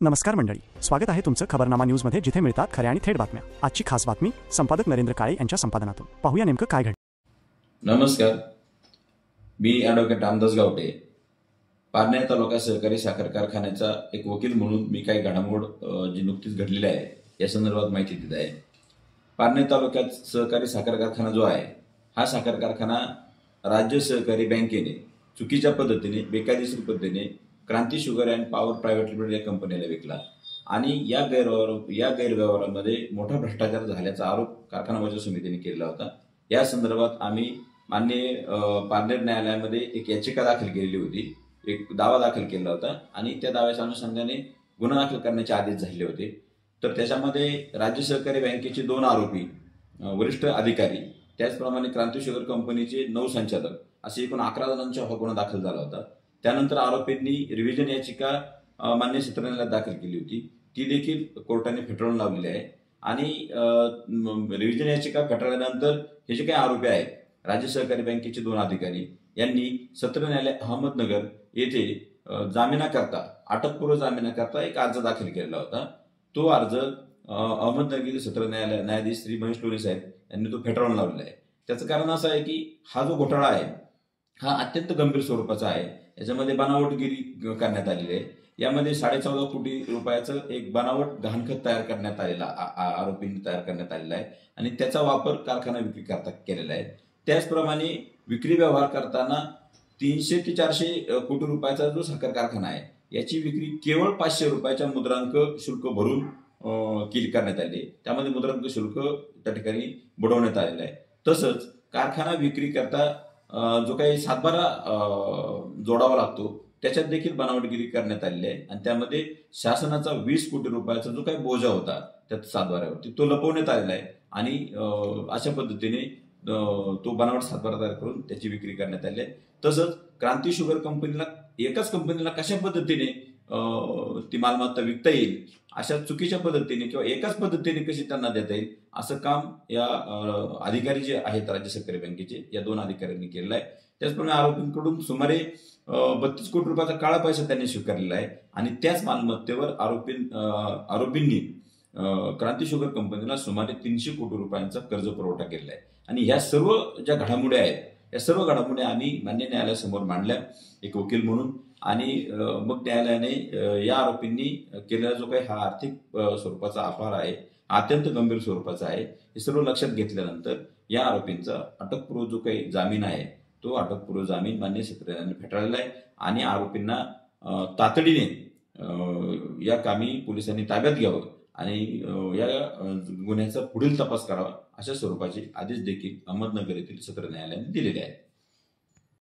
नमस्कार मंडळी, स्वागत आहे तुमचं खबरनामा न्यूजमध्ये, जिथे मिळतात खऱ्या आणि थेट बातम्या। आजची खास बातमी संपादक नरेंद्र काळे यांच्या संपादनातून। पाहूया नेमकं काय घडलं। नमस्कार, मी ॲडव्होकेट रामदास गावटे, पारनेर तालुका सहकारी साखर कारखान्याचा एक वकील म्हणून मी काही घडामोड जी नुकतीच घडलेली आहे या संदर्भात माहिती देत आहे। पारनेर तालुक्यात सहकारी साखर कारखाना जो आहे, हा साखर कारखाना राज्य सहकारी बँकेने चुकीच्या पद्धतीने, बेकायदेशीर पद्धतीने Kranti sugar and power private limited या कंपनीला विकला आणि या गैरव्यवहारामध्ये मोठा भ्रष्टाचार झाल्याचा आरोप कारखाना बाजार समितीने केला होता। या संदर्भात आम्ही माननीय पारनेर न्यायालयामध्ये एक याचिका दाखल केलेली होती, एक दावा दाखल केला होता आणि त्या दाव्याच्या अनुषंगाने गुन्हा दाखल करण्याचे आदेश झाले होते। तर त्याच्यामध्ये राज्य सहकारी बँकेचे 2 आरोपी, वरिष्ठ अधिकारी, त्याचप्रमाणे क्रांती शुगर कंपनीचे 9 संचालक असे एकूण 11 जणांचा गुन्हा दाखल झाला होता। त्यानंतर आरोपींनी रिव्हिजन याचिका मान्य सत्र न्यायालयात दाखल केली होती, ती देखील कोर्टाने फेटाळून लावलेली आहे। आणि रिव्हिजन याचिका फेटाळल्यानंतर हे जे काही आरोपी आहेत, राज्य सहकारी बँकेचे 2 अधिकारी यांनी सत्र न्यायालय अहमदनगर येथे जामिनाकरता, अटकपूर्व जामिनाकरता एक अर्ज दाखल केलेला होता। तो अर्ज अहमदनगर सत्र न्यायालय न्यायाधीश श्री महेश लोणी साहेब यांनी तो फेटाळून लावलेला आहे। त्याचं कारण असं आहे की हा जो घोटाळा आहे हा अत्यंत गंभीर स्वरूपाचा आहे। याच्यामध्ये बनावटगिरी करण्यात आलेली आहे। यामध्ये 14.5 कोटी रुपयाचं एक बनावट गहाणखत तयार करण्यात आलेला, आरोपींनी तयार करण्यात आलेला आहे आणि त्याचा वापर कारखाना विक्री करता केलेला आहे। त्याचप्रमाणे विक्री व्यवहार करताना 300 ते 400 कोटी रुपयाचा जो साखर कारखाना आहे, याची विक्री केवळ 500 रुपयाच्या मुद्रांक शुल्क भरून करण्यात आली। त्यामध्ये मुद्रांक शुल्क त्या ठिकाणी बुडवण्यात आलेलं आहे। तसंच कारखाना विक्री करता जो काही सातबारा जोडावा लागतो, त्याच्यात देखील बनावटगिरी करण्यात आलेली आहे आणि त्यामध्ये शासनाचा 20 कोटी रुपयाचा जो काही बोजा होता त्यात सातबाऱ्यावरती, तो लपवण्यात आलेला आहे आणि अशा पद्धतीने तो बनावट सातबारा तयार करून त्याची विक्री करण्यात आली आहे। तसंच क्रांती शुगर कंपनीला, एकाच कंपनीला कशा पद्धतीने ती मालमत्ता विकता येईल, अशा चुकीच्या पद्धतीने किंवा एकाच पद्धतीने कशी त्यांना देता येईल, असं काम या अधिकारी जे आहेत राज्य सहकारी बँकेचे, या 2 अधिकाऱ्यांनी केलेलं आहे। त्याचप्रमाणे आरोपींकडून सुमारे 32 कोटी रुपयाचा काळा पैसा त्यांनी स्वीकारलेला आहे आणि त्याच मालमत्तेवर आरोपींनी क्रांती शुगर कंपनीला सुमारे 300 कोटी रुपयांचा कर्ज पुरवठा केलेला आहे। आणि ह्या सर्व ज्या घडामोडी आहेत, या सर्व घडामोडी आम्ही मान्य न्यायालयासमोर मांडल्या एक वकील म्हणून। आणि मग न्यायालयाने या आरोपींनी केलेला जो काही हा आर्थिक स्वरूपाचा अपहार आहे, अत्यंत गंभीर स्वरूपाचा आहे, हे सर्व लक्षात घेतल्यानंतर या आरोपींचा अटकपूर्व जो काही जामीन आहे, तो अटकपूर्व जामीन मान्य सत्र न्यायालयाने फेटाळलेला आहे आणि आरोपींना तातडीने या कामी पोलिसांनी ताब्यात घ्यावं आणि या गुन्ह्याचा पुढील तपास करावा, अशा स्वरूपाचे आदेश देखील अहमदनगर येथील सत्र न्यायालयाने दिलेले आहेत।